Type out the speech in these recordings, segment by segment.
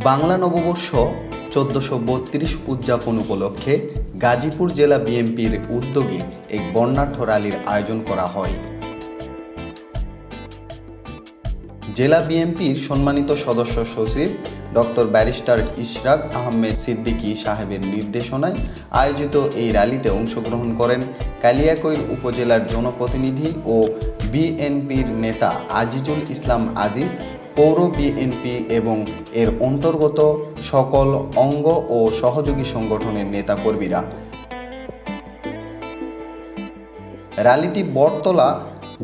বাংলা নববর্ষ ১৪৩২ উদযাপন উপলক্ষে গাজীপুর জেলা বিএনপির উদ্যোগে এক বর্ণাঢ্য র্যালির আয়োজন করা হয়। জেলা বিএনপির সম্মানিত সদস্য সচিব ডক্টর ব্যারিস্টার ইশরাক আহমেদ সিদ্দিকী সাহেবের নির্দেশনায় আয়োজিত এই র্যালিতে অংশগ্রহণ করেন কালিয়াকৈর উপজেলার জনপ্রতিনিধি ও বিএনপির নেতা আজিজুল ইসলাম আজিজ, পৌর বিএনপি এবং এর অন্তর্গত সকল অঙ্গ ও সহযোগী সংগঠনের নেতাকর্মীরা। র্যালিটি বটতলা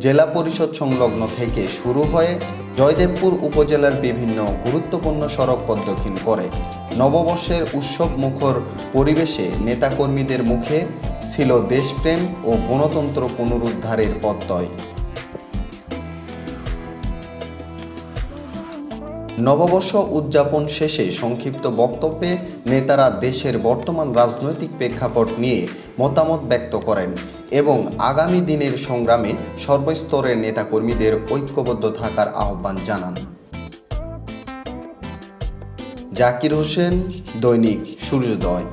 জেলা পরিষদ সংলগ্ন থেকে শুরু হয়ে জয়দেবপুর উপজেলার বিভিন্ন গুরুত্বপূর্ণ সড়ক প্রদক্ষিণ করে। নববর্ষের উৎসব মুখর পরিবেশে নেতাকর্মীদের মুখে ছিল দেশপ্রেম ও গণতন্ত্র পুনরুদ্ধারের প্রত্যয়। নববর্ষ উদযাপন শেষে সংক্ষিপ্ত বক্তব্যে নেতারা দেশের বর্তমান রাজনৈতিক প্রেক্ষাপট নিয়ে মতামত ব্যক্ত করেন এবং আগামী দিনের সংগ্রামে সর্বস্তরের নেতাকর্মীদের ঐক্যবদ্ধ থাকার আহ্বান জানান। জাকির হোসেন, দৈনিক সূর্যোদয়।